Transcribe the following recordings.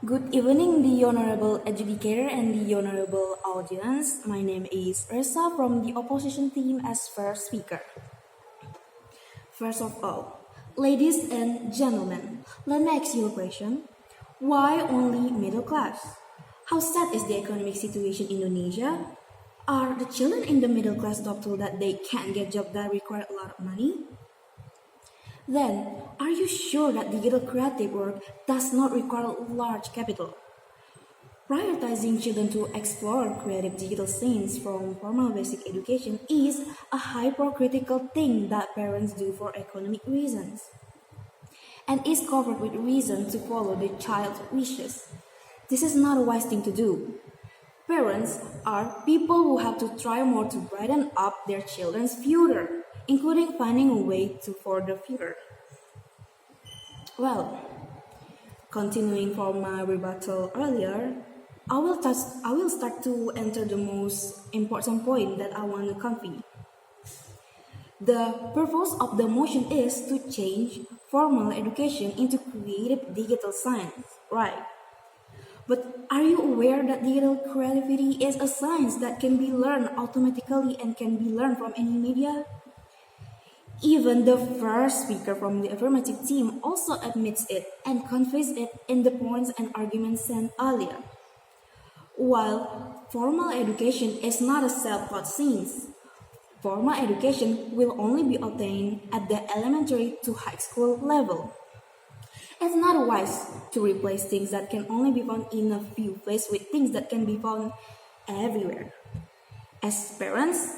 Good evening, the Honorable Adjudicator and the Honorable Audience. My name is Resha from the opposition team as first speaker. First of all, ladies and gentlemen, let me ask you a question. Why only middle class? How sad is the economic situation in Indonesia? Are the children in the middle class told that they can't get jobs that require a lot of money? Then, are you sure that digital creative work does not require large capital? Prioritizing children to explore creative digital scenes from formal basic education is a hypercritical thing that parents do for economic reasons, and is covered with reason to follow the child's wishes. This is not a wise thing to do. Parents are people who have to try more to brighten up their children's future, including finding a way for the future. Well, continuing from my rebuttal earlier, I will start to enter the most important point that I want to convey. The purpose of the motion is to change formal education into creative digital science, right? But are you aware that digital creativity is a science that can be learned automatically and can be learned from any media? Even the first speaker from the affirmative team also admits it and conveys it in the points and arguments sent earlier. While formal education is not a self-taught science, formal education will only be obtained at the elementary to high school level. It's not wise to replace things that can only be found in a few places with things that can be found everywhere. As parents,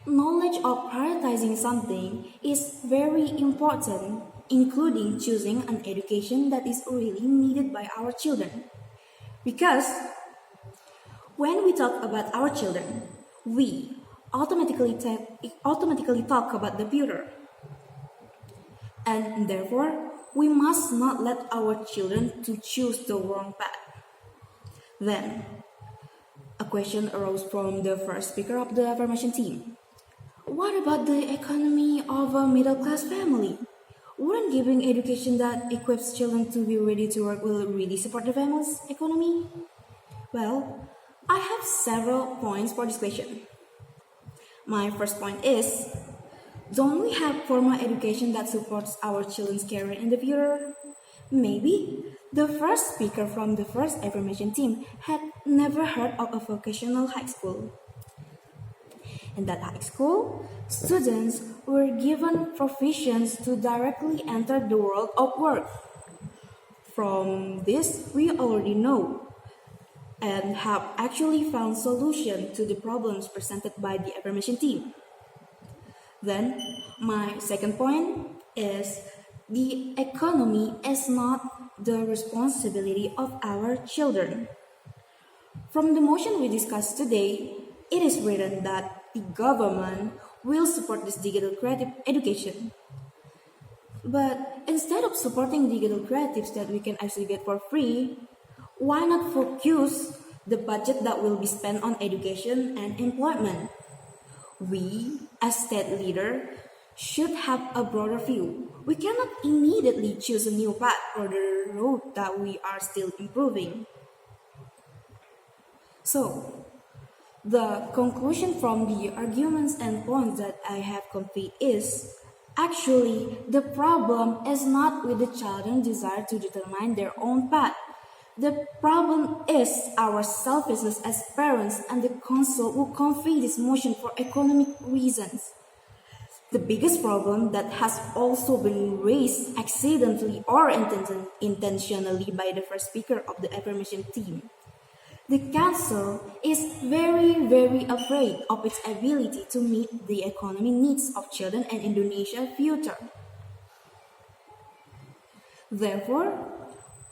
knowledge of prioritizing something is very important, including choosing an education that is really needed by our children. Because when we talk about our children, we automatically talk about the future. And therefore, we must not let our children to choose the wrong path. Then, a question arose from the first speaker of the affirmation team. What about the economy of a middle-class family? Wouldn't giving education that equips children to be ready to work will really support the family's economy? Well, I have several points for this question. My first point is, don't we have formal education that supports our children's career in the future? Maybe the first speaker from the first affirmation team had never heard of a vocational high school. In that high school, students were given professions to directly enter the world of work. From this, we already know and have actually found solutions to the problems presented by the affirmation team. Then, my second point is the economy is not the responsibility of our children. From the motion we discussed today, it is written that the government will support this digital creative education. But instead of supporting digital creatives that we can actually get for free, why not focus the budget that will be spent on education and employment? We, as state leader, should have a broader view. We cannot immediately choose a new path for the road that we are still improving. So, the conclusion from the arguments and points that I have conveyed is, actually, the problem is not with the children's desire to determine their own path. The problem is our selfishness as parents and the council who convey this motion for economic reasons. The biggest problem that has also been raised accidentally or intentionally by the first speaker of the affirmation team. The council is very afraid of its ability to meet the economic needs of children and Indonesia's future. Therefore,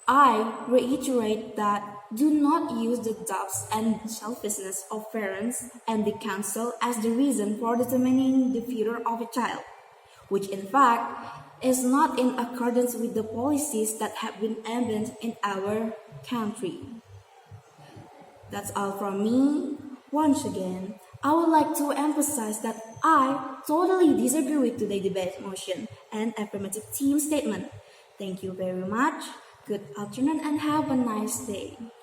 I reiterate that do not use the doubts and selfishness of parents and the council as the reason for determining the future of a child, which in fact is not in accordance with the policies that have been embedded in our country. That's all from me. Once again, I would like to emphasize that I totally disagree with today's debate motion and affirmative team statement. Thank you very much. Good afternoon and have a nice day.